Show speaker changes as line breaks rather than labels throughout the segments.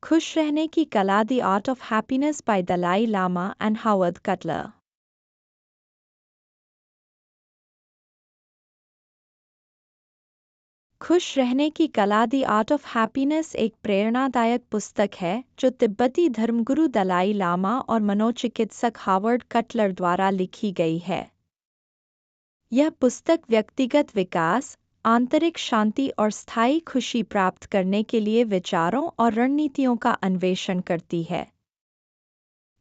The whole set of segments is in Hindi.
खुश रहने की कला the art of happiness by Dalai Lama and Howard Cutler. खुश रहने की कला द आर्ट ऑफ हैप्पीनेस एक प्रेरणादायक पुस्तक है जो तिब्बती धर्मगुरु दलाई लामा और मनोचिकित्सक हावर्ड कटलर द्वारा लिखी गई है। यह पुस्तक व्यक्तिगत विकास, आंतरिक शांति और स्थायी खुशी प्राप्त करने के लिए विचारों और रणनीतियों का अन्वेषण करती है।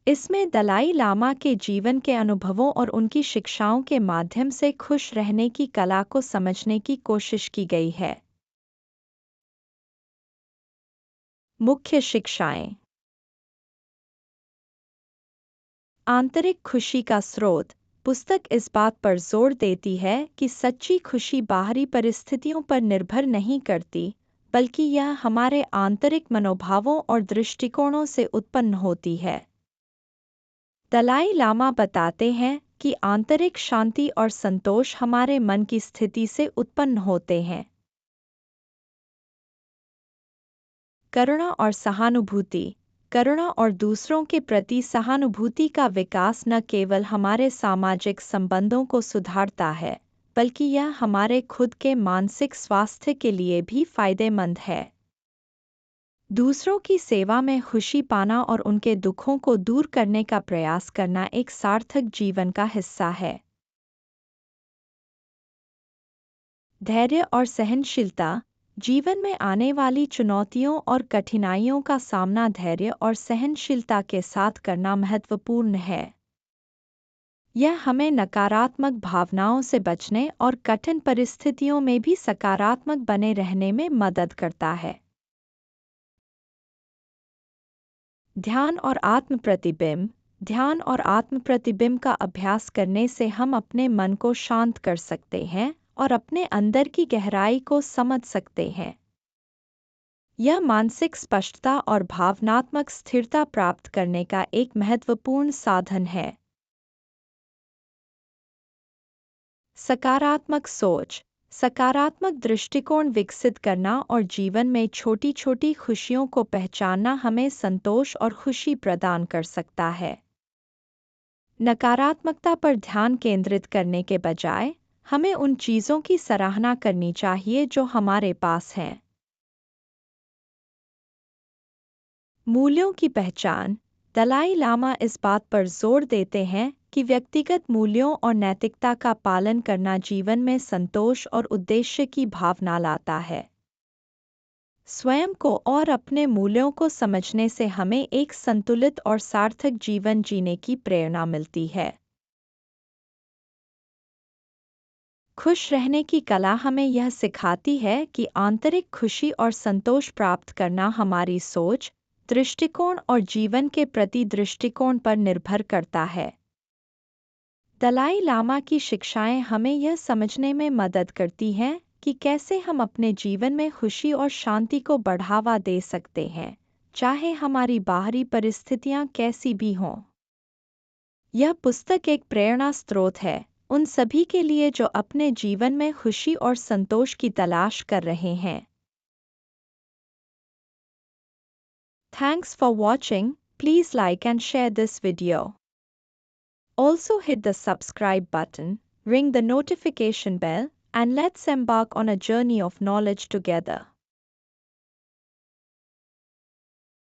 इसमें दलाई लामा के जीवन के अनुभवों और उनकी शिक्षाओं के माध्यम से खुश रहने की कला को समझने की कोशिश की गई है। मुख्य शिक्षाएं। आंतरिक खुशी का स्रोत। पुस्तक इस बात पर जोर देती है कि सच्ची खुशी बाहरी परिस्थितियों पर निर्भर नहीं करती, बल्कि यह हमारे आंतरिक मनोभावों और दृष्टिकोणों से उत्पन्न होती है। दलाई लामा बताते हैं कि आंतरिक शांति और संतोष हमारे मन की स्थिति से उत्पन्न होते हैं। करुणा और सहानुभूति। करुणा और दूसरों के प्रति सहानुभूति का विकास न केवल हमारे सामाजिक संबंधों को सुधारता है, बल्कि यह हमारे खुद के मानसिक स्वास्थ्य के लिए भी फायदेमंद है। दूसरों की सेवा में खुशी पाना और उनके दुखों को दूर करने का प्रयास करना एक सार्थक जीवन का हिस्सा है। धैर्य और सहनशीलता। जीवन में आने वाली चुनौतियों और कठिनाइयों का सामना धैर्य और सहनशीलता के साथ करना महत्वपूर्ण है। यह हमें नकारात्मक भावनाओं से बचने और कठिन परिस्थितियों में भी सकारात्मक बने रहने में मदद करता है। ध्यान और आत्म प्रतिबिंब। ध्यान और आत्म प्रतिबिंब का अभ्यास करने से हम अपने मन को शांत कर सकते हैं और अपने अंदर की गहराई को समझ सकते हैं। यह मानसिक स्पष्टता और भावनात्मक स्थिरता प्राप्त करने का एक महत्वपूर्ण साधन है। सकारात्मक सोच। सकारात्मक दृष्टिकोण विकसित करना और जीवन में छोटी छोटी खुशियों को पहचानना हमें संतोष और खुशी प्रदान कर सकता है। नकारात्मकता पर ध्यान केंद्रित करने के बजाय हमें उन चीज़ों की सराहना करनी चाहिए जो हमारे पास हैं। मूल्यों की पहचान। दलाई लामा इस बात पर जोर देते हैं कि व्यक्तिगत मूल्यों और नैतिकता का पालन करना जीवन में संतोष और उद्देश्य की भावना लाता है। स्वयं को और अपने मूल्यों को समझने से हमें एक संतुलित और सार्थक जीवन जीने की प्रेरणा मिलती है। खुश रहने की कला हमें यह सिखाती है कि आंतरिक खुशी और संतोष प्राप्त करना हमारी सोच, दृष्टिकोण और जीवन के प्रति दृष्टिकोण पर निर्भर करता है। दलाई लामा की शिक्षाएं हमें यह समझने में मदद करती हैं कि कैसे हम अपने जीवन में खुशी और शांति को बढ़ावा दे सकते हैं, चाहे हमारी बाहरी परिस्थितियां कैसी भी हों। यह पुस्तक एक प्रेरणा स्रोत है उन सभी के लिए जो अपने जीवन में खुशी और संतोष की तलाश कर रहे हैं। Thanks for watching. Please like and share this video. Also hit the subscribe button, ring the notification bell, and let's embark on a journey of knowledge together.